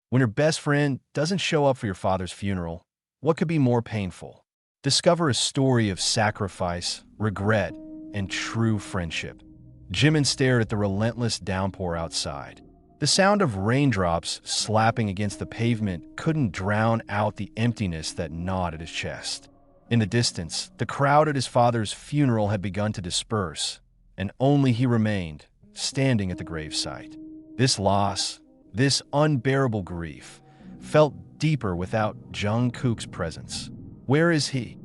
When your best friend doesn't show up for your father's funeral, what could be more painful? Discover a story of sacrifice, regret, and true friendship. Jimin stared at the relentless downpour outside. The sound of raindrops slapping against the pavement couldn't drown out the emptiness that gnawed at his chest. In the distance, the crowd at his father's funeral had begun to disperse, and only he remained, standing at the gravesite. This loss, this unbearable grief, felt deeper without Jungkook's presence. Where is he?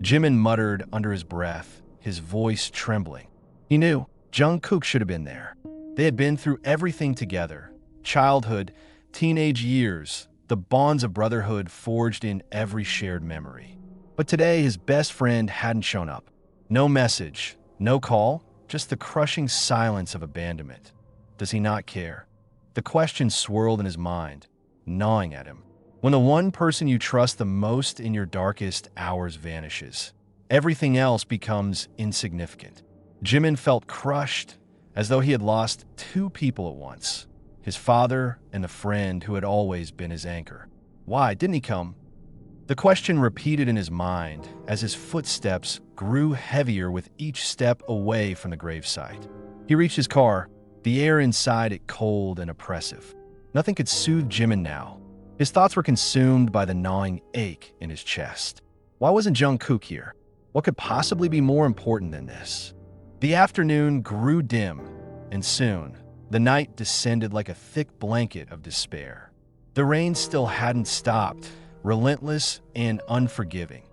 Jimin muttered under his breath, his voice trembling. He knew Jungkook should have been there. They had been through everything together. Childhood, teenage years, the bonds of brotherhood forged in every shared memory. But today his best friend hadn't shown up. No message, no call, just the crushing silence of abandonment. Does he not care? The question swirled in his mind, gnawing at him. When the one person you trust the most in your darkest hours vanishes, everything else becomes insignificant. Jimin felt crushed, as though he had lost two people at once, his father and the friend who had always been his anchor. Why didn't he come? The question repeated in his mind as his footsteps grew heavier with each step away from the gravesite. He reached his car, the air inside it cold and oppressive. Nothing could soothe Jimin now. His thoughts were consumed by the gnawing ache in his chest. Why wasn't Jungkook here? What could possibly be more important than this? The afternoon grew dim, and soon, the night descended like a thick blanket of despair. The rain still hadn't stopped, relentless and unforgiving.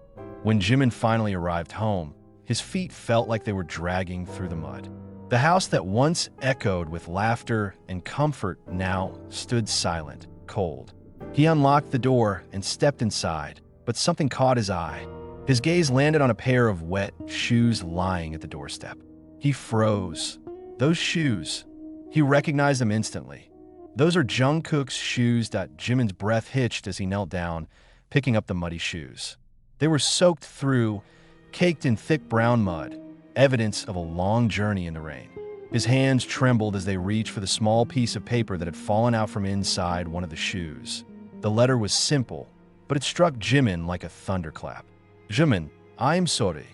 When Jimin finally arrived home, his feet felt like they were dragging through the mud. The house that once echoed with laughter and comfort now stood silent, cold. He unlocked the door and stepped inside, but something caught his eye. His gaze landed on a pair of wet shoes lying at the doorstep. He froze. Those shoes. He recognized them instantly. Those are Jungkook's shoes. Jimin's breath hitched as he knelt down, picking up the muddy shoes. They were soaked through, caked in thick brown mud, evidence of a long journey in the rain. His hands trembled as they reached for the small piece of paper that had fallen out from inside one of the shoes. The letter was simple, but it struck Jimin like a thunderclap. Jimin, I'm sorry.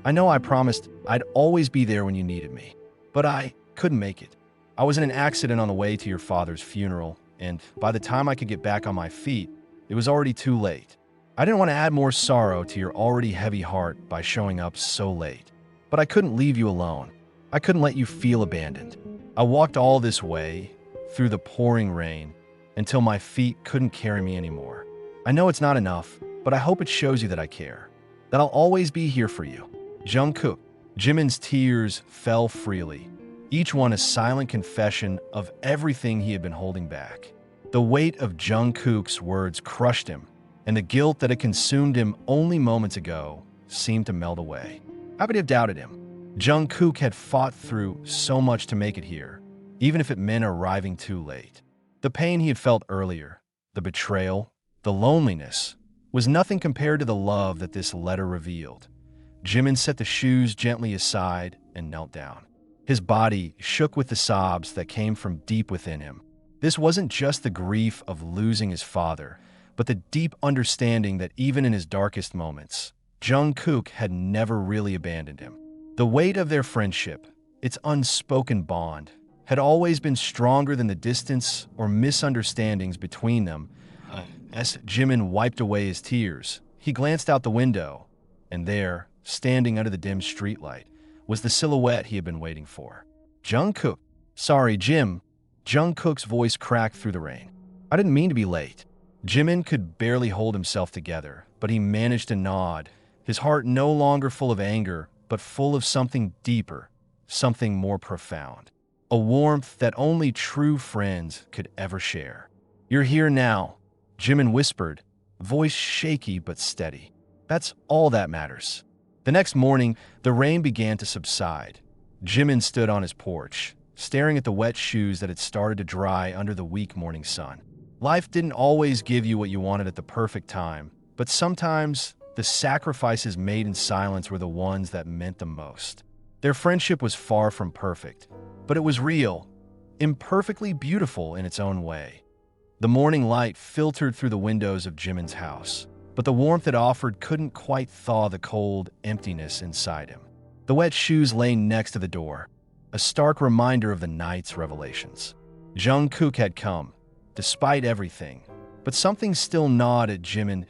I know I promised I'd always be there when you needed me, but I couldn't make it. I was in an accident on the way to your father's funeral, and by the time I could get back on my feet, it was already too late. I didn't want to add more sorrow to your already heavy heart by showing up so late. But I couldn't leave you alone. I couldn't let you feel abandoned. I walked all this way, through the pouring rain, until my feet couldn't carry me anymore. I know it's not enough, but I hope it shows you that I care, that I'll always be here for you. Jungkook. Jimin's tears fell freely, each one a silent confession of everything he had been holding back. The weight of Jungkook's words crushed him, and the guilt that had consumed him only moments ago seemed to melt away. How could he have doubted him? Jungkook had fought through so much to make it here, even if it meant arriving too late. The pain he had felt earlier, the betrayal, the loneliness, was nothing compared to the love that this letter revealed. Jimin set the shoes gently aside and knelt down. His body shook with the sobs that came from deep within him. This wasn't just the grief of losing his father, but the deep understanding that even in his darkest moments, Jungkook had never really abandoned him. The weight of their friendship, its unspoken bond, had always been stronger than the distance or misunderstandings between them. As Jimin wiped away his tears, he glanced out the window, and there, standing under the dim streetlight, was the silhouette he had been waiting for. Jungkook. Sorry, Jim. Jungkook's voice cracked through the rain. I didn't mean to be late. Jimin could barely hold himself together, but he managed to nod, his heart no longer full of anger, but full of something deeper, something more profound. A warmth that only true friends could ever share. You're here now, Jimin whispered, voice shaky but steady. That's all that matters. The next morning, the rain began to subside. Jimin stood on his porch, staring at the wet shoes that had started to dry under the weak morning sun. Life didn't always give you what you wanted at the perfect time, but sometimes the sacrifices made in silence were the ones that meant the most. Their friendship was far from perfect, but it was real, imperfectly beautiful in its own way. The morning light filtered through the windows of Jimin's house, but the warmth it offered couldn't quite thaw the cold emptiness inside him. The wet shoes lay next to the door, a stark reminder of the night's revelations. Jungkook had come, despite everything, but something still gnawed at Jimin.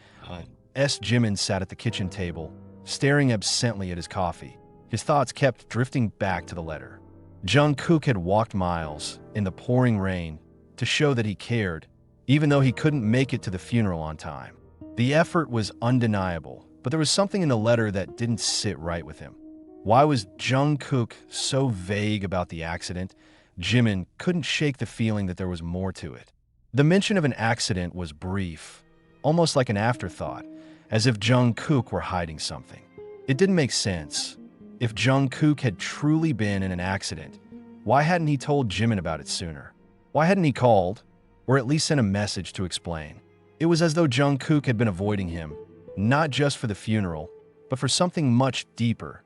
Jimin sat at the kitchen table, staring absently at his coffee. His thoughts kept drifting back to the letter. Jungkook had walked miles, in the pouring rain, to show that he cared, even though he couldn't make it to the funeral on time. The effort was undeniable, but there was something in the letter that didn't sit right with him. Why was Jungkook so vague about the accident? Jimin couldn't shake the feeling that there was more to it. The mention of an accident was brief, almost like an afterthought, as if Jungkook were hiding something. It didn't make sense. If Jungkook had truly been in an accident, why hadn't he told Jimin about it sooner? Why hadn't he called, or at least sent a message to explain? It was as though Jungkook had been avoiding him, not just for the funeral, but for something much deeper.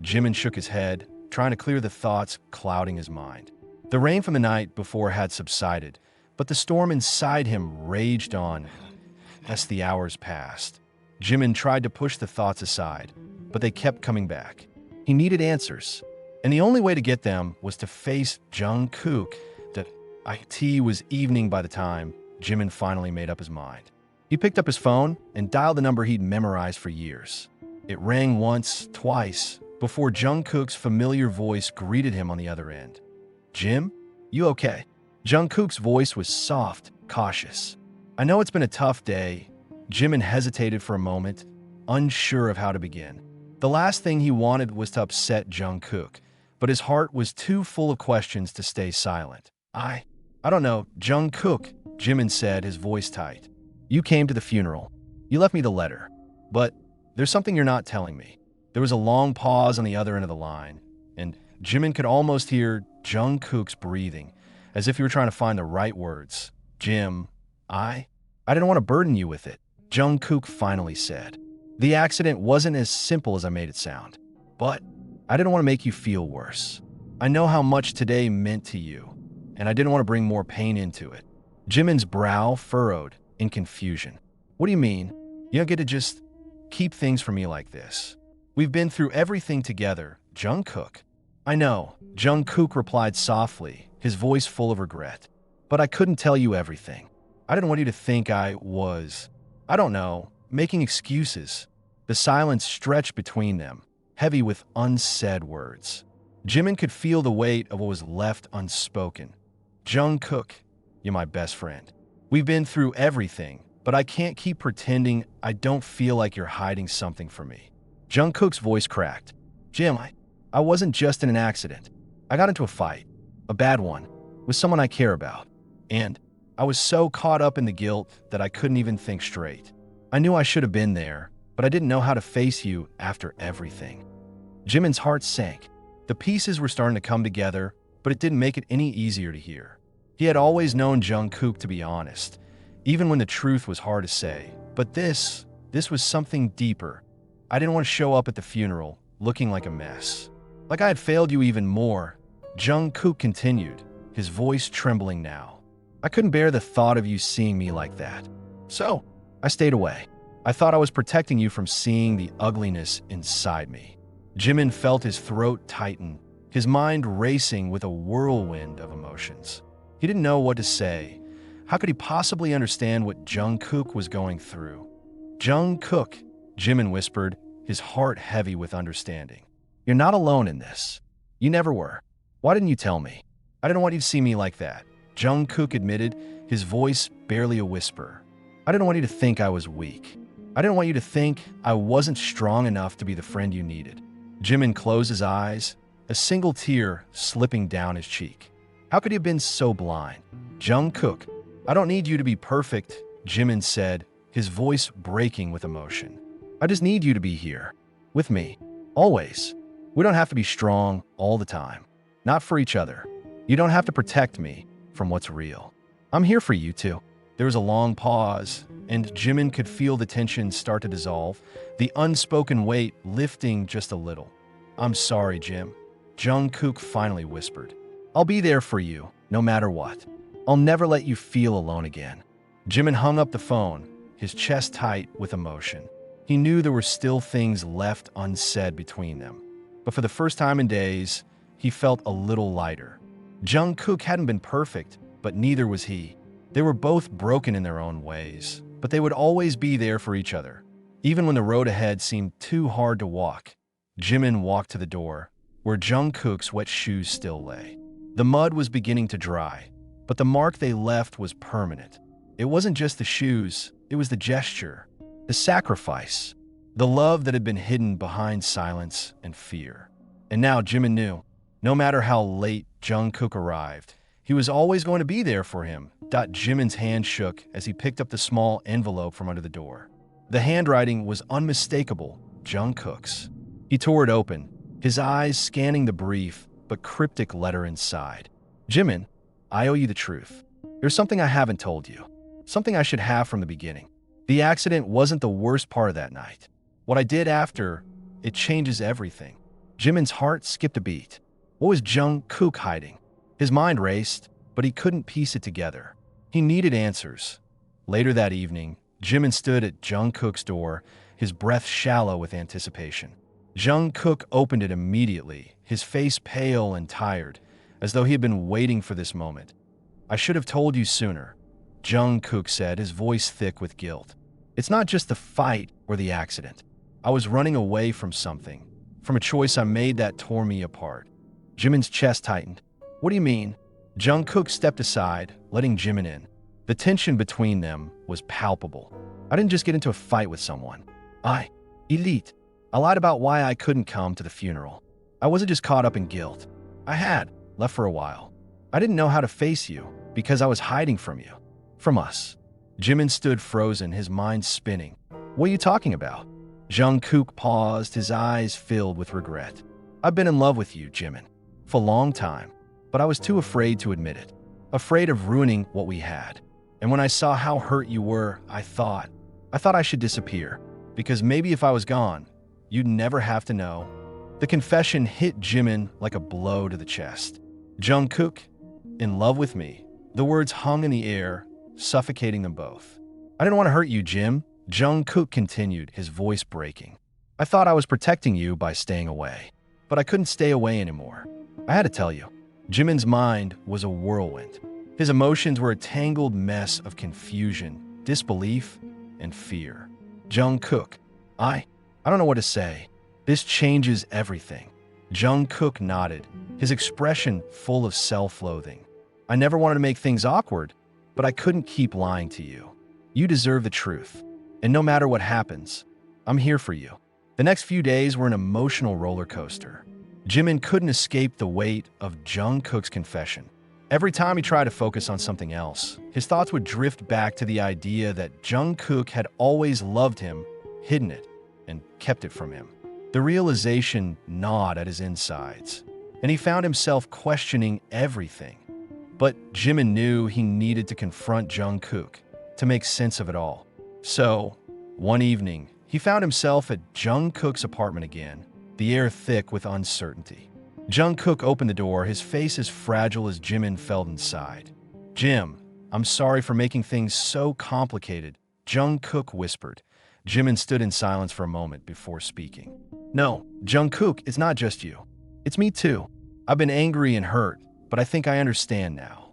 Jimin shook his head, trying to clear the thoughts clouding his mind. The rain from the night before had subsided, but the storm inside him raged on as the hours passed. Jimin tried to push the thoughts aside, but they kept coming back. He needed answers, and the only way to get them was to face Jungkook. It was evening by the time Jimin finally made up his mind. He picked up his phone and dialed the number he'd memorized for years. It rang once, twice, before Jungkook's familiar voice greeted him on the other end. "Jim, you okay?" Jungkook's voice was soft, cautious. "I know it's been a tough day." Jimin hesitated for a moment, unsure of how to begin. The last thing he wanted was to upset Jungkook, but his heart was too full of questions to stay silent. I don't know, Jungkook," Jimin said, his voice tight. "You came to the funeral. You left me the letter. But there's something you're not telling me." There was a long pause on the other end of the line, and Jimin could almost hear Jungkook's breathing, as if he were trying to find the right words. "Jim, I didn't want to burden you with it," Jungkook finally said. "The accident wasn't as simple as I made it sound. But I didn't want to make you feel worse. I know how much today meant to you, and I didn't want to bring more pain into it." Jimin's brow furrowed in confusion. "What do you mean? You don't get to just keep things from me like this? We've been through everything together, Jungkook." "I know," Jungkook replied softly, his voice full of regret. "But I couldn't tell you everything. I didn't want you to think I was, I don't know, making excuses." The silence stretched between them, heavy with unsaid words. Jimin could feel the weight of what was left unspoken. "Jungkook, you're my best friend. We've been through everything, but I can't keep pretending I don't feel like you're hiding something from me." Jungkook's voice cracked. "Jim, I wasn't just in an accident. I got into a fight, a bad one, with someone I care about. And I was so caught up in the guilt that I couldn't even think straight. I knew I should have been there, but I didn't know how to face you after everything." Jimin's heart sank. The pieces were starting to come together, but it didn't make it any easier to hear. He had always known Jungkook to be honest, even when the truth was hard to say. But this was something deeper. "I didn't want to show up at the funeral looking like a mess. Like I had failed you even more," Jungkook continued, his voice trembling now. "I couldn't bear the thought of you seeing me like that. So, I stayed away. I thought I was protecting you from seeing the ugliness inside me." Jimin felt his throat tighten, his mind racing with a whirlwind of emotions. He didn't know what to say. How could he possibly understand what Jungkook was going through? "Jungkook," Jimin whispered, his heart heavy with understanding. "You're not alone in this. You never were. Why didn't you tell me? I didn't want you to see me like that," Jungkook admitted, his voice barely a whisper. "I didn't want you to think I was weak. I didn't want you to think I wasn't strong enough to be the friend you needed." Jimin closed his eyes, a single tear slipping down his cheek. How could he have been so blind? "Jungkook, I don't need you to be perfect," Jimin said, his voice breaking with emotion. "I just need you to be here, with me, always. We don't have to be strong all the time. Not for each other. You don't have to protect me from what's real. I'm here for you too." There was a long pause, and Jimin could feel the tension start to dissolve, the unspoken weight lifting just a little. "I'm sorry, Jim," Jungkook finally whispered. "I'll be there for you, no matter what. I'll never let you feel alone again." Jimin hung up the phone, his chest tight with emotion. He knew there were still things left unsaid between them. But for the first time in days, he felt a little lighter. Jungkook hadn't been perfect, but neither was he. They were both broken in their own ways, but they would always be there for each other. Even when the road ahead seemed too hard to walk, Jimin walked to the door, where Jungkook's wet shoes still lay. The mud was beginning to dry, but the mark they left was permanent. It wasn't just the shoes, it was the gesture, the sacrifice, the love that had been hidden behind silence and fear. And now Jimin knew, no matter how late Jungkook arrived, he was always going to be there for him. Jimin's hand shook as he picked up the small envelope from under the door. The handwriting was unmistakable, Jungkook's. He tore it open, his eyes scanning the brief but cryptic letter inside. Jimin, I owe you the truth. There's something I haven't told you. Something I should have from the beginning. The accident wasn't the worst part of that night. What I did after, it changes everything. Jimin's heart skipped a beat. What was Jungkook hiding? His mind raced, but he couldn't piece it together. He needed answers. Later that evening, Jimin stood at Jungkook's door, his breath shallow with anticipation. Jungkook opened it immediately, his face pale and tired, as though he had been waiting for this moment. I should have told you sooner, Jungkook said, his voice thick with guilt. It's not just the fight or the accident. I was running away from something, from a choice I made that tore me apart. Jimin's chest tightened. What do you mean? Jungkook stepped aside, letting Jimin in. The tension between them was palpable. I didn't just get into a fight with someone. I lied about why I couldn't come to the funeral. I wasn't just caught up in guilt. I had left for a while. I didn't know how to face you because I was hiding from you. From us. Jimin stood frozen, his mind spinning. What are you talking about? Jungkook paused, his eyes filled with regret. I've been in love with you, Jimin, for a long time, but I was too afraid to admit it. Afraid of ruining what we had. And when I saw how hurt you were, I thought I should disappear, because maybe if I was gone, you'd never have to know. The confession hit Jimin like a blow to the chest. Jungkook, in love with me. The words hung in the air, suffocating them both. I didn't want to hurt you, Jim, Jungkook continued, his voice breaking. I thought I was protecting you by staying away, but I couldn't stay away anymore. I had to tell you. Jimin's mind was a whirlwind. His emotions were a tangled mess of confusion, disbelief, and fear. Jungkook, I don't know what to say. This changes everything. Jungkook nodded, his expression full of self-loathing. I never wanted to make things awkward, but I couldn't keep lying to you. You deserve the truth. And no matter what happens, I'm here for you. The next few days were an emotional roller coaster. Jimin couldn't escape the weight of Jungkook's confession. Every time he tried to focus on something else, his thoughts would drift back to the idea that Jungkook had always loved him, hidden it, and kept it from him. The realization gnawed at his insides, and he found himself questioning everything. But Jimin knew he needed to confront Jungkook to make sense of it all. So, one evening, he found himself at Jungkook's apartment again, the air thick with uncertainty. Jungkook opened the door, his face as fragile as Jimin felt inside. Jim, I'm sorry for making things so complicated, Jungkook whispered. Jimin stood in silence for a moment before speaking. No, Jungkook, it's not just you. It's me too. I've been angry and hurt, but I think I understand now.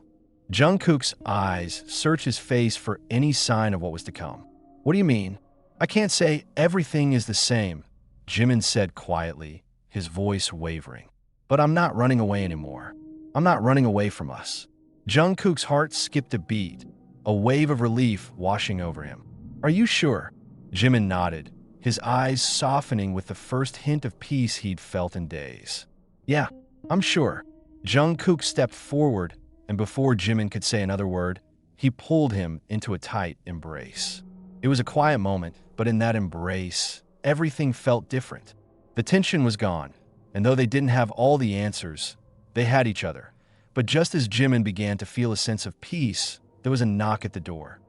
Jungkook's eyes searched his face for any sign of what was to come. What do you mean? I can't say everything is the same, Jimin said quietly, his voice wavering. But I'm not running away anymore. I'm not running away from us. Jungkook's heart skipped a beat, a wave of relief washing over him. Are you sure? Jimin nodded, his eyes softening with the first hint of peace he'd felt in days. Yeah, I'm sure. Jungkook stepped forward, and before Jimin could say another word, he pulled him into a tight embrace. It was a quiet moment, but in that embrace, everything felt different. The tension was gone, and though they didn't have all the answers, they had each other. But just as Jimin began to feel a sense of peace, there was a knock at the door.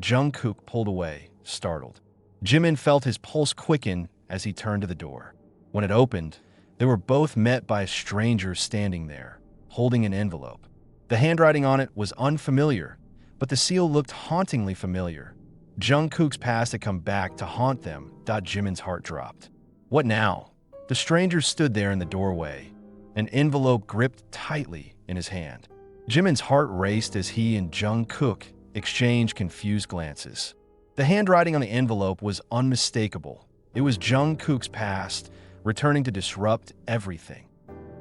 Jungkook pulled away, startled. Jimin felt his pulse quicken as he turned to the door. When it opened, they were both met by a stranger standing there, holding an envelope. The handwriting on it was unfamiliar, but the seal looked hauntingly familiar. Jungkook's past had come back to haunt them. Jimin's heart dropped. What now? The stranger stood there in the doorway, an envelope gripped tightly in his hand. Jimin's heart raced as he and Jungkook exchanged confused glances. The handwriting on the envelope was unmistakable. It was Jungkook's past, returning to disrupt everything.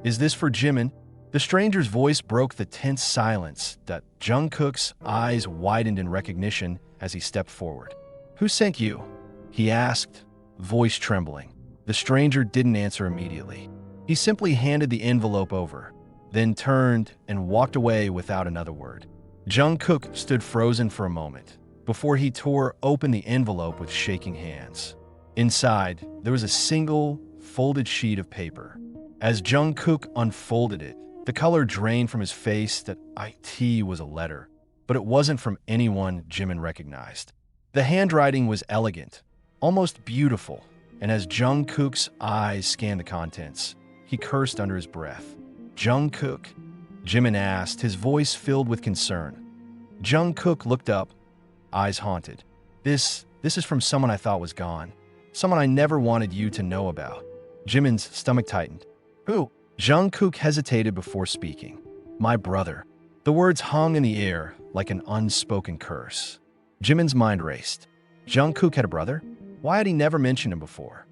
Is this for Jimin? The stranger's voice broke the tense silence. Jungkook's eyes widened in recognition as he stepped forward. Who sent you? He asked, voice trembling. The stranger didn't answer immediately. He simply handed the envelope over, then turned and walked away without another word. Jungkook stood frozen for a moment before he tore open the envelope with shaking hands. Inside, there was a single, folded sheet of paper. As Jungkook unfolded it, the color drained from his face. It was a letter, but it wasn't from anyone Jimin recognized. The handwriting was elegant, almost beautiful, and as Jungkook's eyes scanned the contents, he cursed under his breath. Jungkook? Jimin asked, his voice filled with concern. Jungkook looked up, eyes haunted. This is from someone I thought was gone. Someone I never wanted you to know about. Jimin's stomach tightened. Who? Jungkook hesitated before speaking. My brother. The words hung in the air like an unspoken curse. Jimin's mind raced. Jungkook had a brother? Why had he never mentioned him before?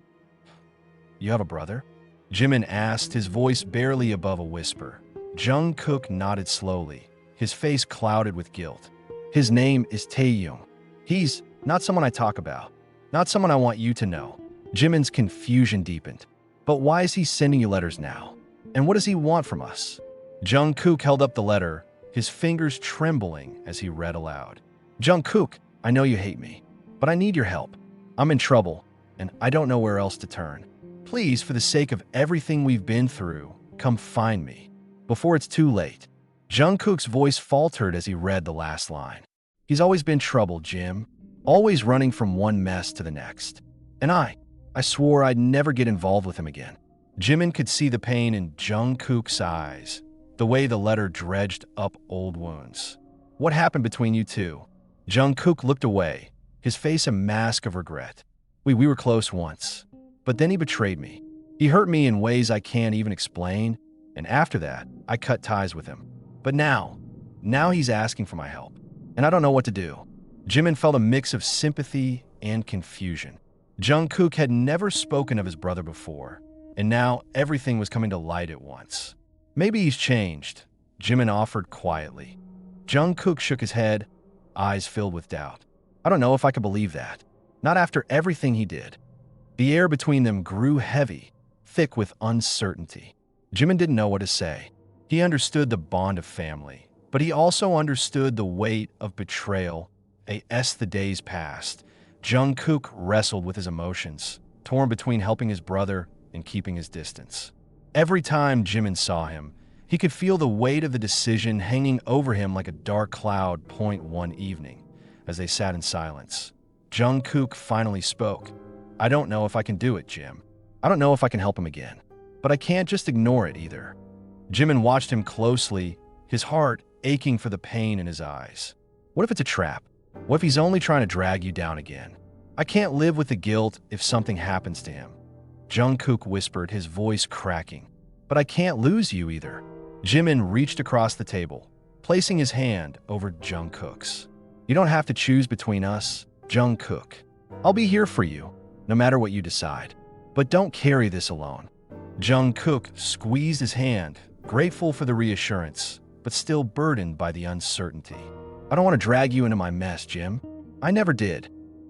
You have a brother? Jimin asked, his voice barely above a whisper. Jungkook nodded slowly, his face clouded with guilt. His name is Taeyong. He's not someone I talk about. Not someone I want you to know. Jimin's confusion deepened. But why is he sending you letters now? And what does he want from us? Jungkook held up the letter, his fingers trembling as he read aloud. Jungkook, I know you hate me, but I need your help. I'm in trouble, and I don't know where else to turn. Please, for the sake of everything we've been through, come find me, before it's too late. Jungkook's voice faltered as he read the last line. He's always been trouble, Jim. Always running from one mess to the next. And I swore I'd never get involved with him again. Jimin could see the pain in Jungkook's eyes, the way the letter dredged up old wounds. What happened between you two? Jungkook looked away, his face a mask of regret. We were close once, but then he betrayed me. He hurt me in ways I can't even explain, and after that, I cut ties with him. But now he's asking for my help, and I don't know what to do. Jimin felt a mix of sympathy and confusion. Jungkook had never spoken of his brother before, and now everything was coming to light at once. Maybe he's changed, Jimin offered quietly. Jungkook shook his head, eyes filled with doubt. I don't know if I could believe that. Not after everything he did. The air between them grew heavy, thick with uncertainty. Jimin didn't know what to say. He understood the bond of family, but he also understood the weight of betrayal. As the days passed, Jungkook wrestled with his emotions, torn between helping his brother and keeping his distance. Every time Jimin saw him, he could feel the weight of the decision hanging over him like a dark cloud. One evening, as they sat in silence, Jungkook finally spoke. I don't know if I can do it, Jim. I don't know if I can help him again, but I can't just ignore it either. Jimin watched him closely, his heart aching for the pain in his eyes. What if it's a trap? What if he's only trying to drag you down again? I can't live with the guilt if something happens to him. Jungkook whispered, his voice cracking. But I can't lose you either. Jimin reached across the table, placing his hand over Jungkook's. You don't have to choose between us, Jungkook. I'll be here for you, no matter what you decide. But don't carry this alone. Jungkook squeezed his hand, grateful for the reassurance, but still burdened by the uncertainty. I don't want to drag you into my mess, Jim. I never did.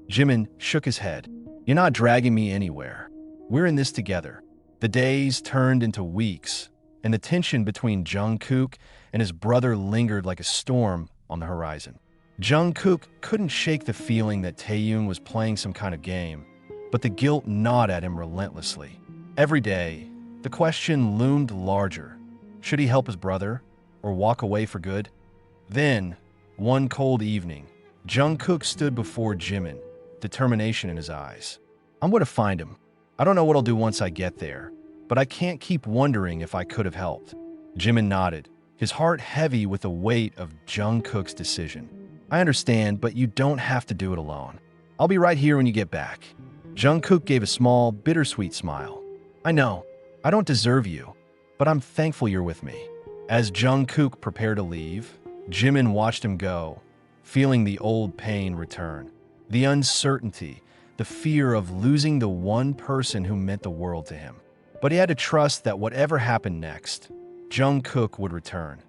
Jimin shook his head. You're not dragging me anywhere. We're in this together. The days turned into weeks, and the tension between Jungkook and his brother lingered like a storm on the horizon. Jungkook couldn't shake the feeling that Taeyong was playing some kind of game, but the guilt gnawed at him relentlessly. Every day, the question loomed larger. Should he help his brother, or walk away for good? Then, one cold evening, Jungkook stood before Jimin, determination in his eyes. I'm going to find him. I don't know what I'll do once I get there, but I can't keep wondering if I could have helped. Jimin nodded, his heart heavy with the weight of Jungkook's decision. I understand, but you don't have to do it alone. I'll be right here when you get back. Jungkook gave a small, bittersweet smile. I know, I don't deserve you, but I'm thankful you're with me. As Jungkook prepared to leave, Jimin watched him go, feeling the old pain return. The uncertainty, the fear of losing the one person who meant the world to him. But he had to trust that whatever happened next, Jungkook would return.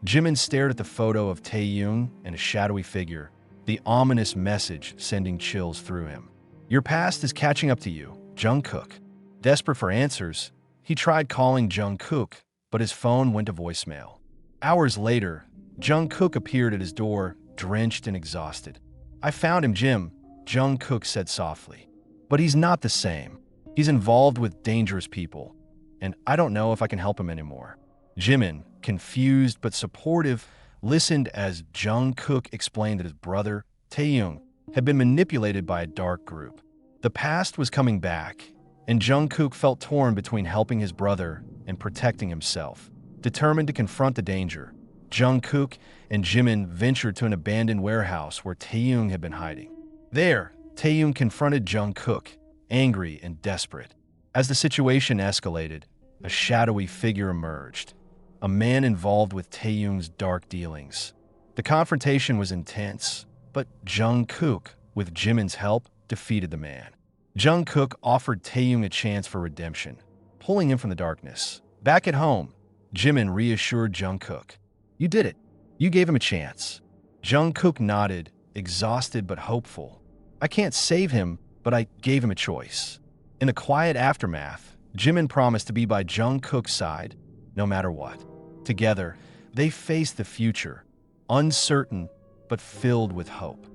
Jimin stared at the photo of Taeyoung and a shadowy figure, the ominous message sending chills through him. Your past is catching up to you, Jungkook. Desperate for answers, he tried calling Jungkook, but his phone went to voicemail. Hours later, Jungkook appeared at his door, drenched and exhausted. I found him, Jim, Jungkook said softly. But he's not the same. He's involved with dangerous people, and I don't know if I can help him anymore. Jimin, confused but supportive, listened as Jungkook explained that his brother, Taeyoung, had been manipulated by a dark group. The past was coming back, and Jungkook felt torn between helping his brother and protecting himself. Determined to confront the danger, Jungkook and Jimin ventured to an abandoned warehouse where Taeyoung had been hiding. There, Taeyoung confronted Jungkook, angry and desperate. As the situation escalated, a shadowy figure emerged, a man involved with Taeyoung's dark dealings. The confrontation was intense, but Jungkook, with Jimin's help, defeated the man. Jungkook offered Taeyoung a chance for redemption, pulling him from the darkness. Back at home, Jimin reassured Jungkook. You did it. You gave him a chance. Jungkook nodded, exhausted but hopeful. I can't save him, but I gave him a choice. In the quiet aftermath, Jimin promised to be by Jungkook's side, no matter what. Together, they faced the future, uncertain but filled with hope.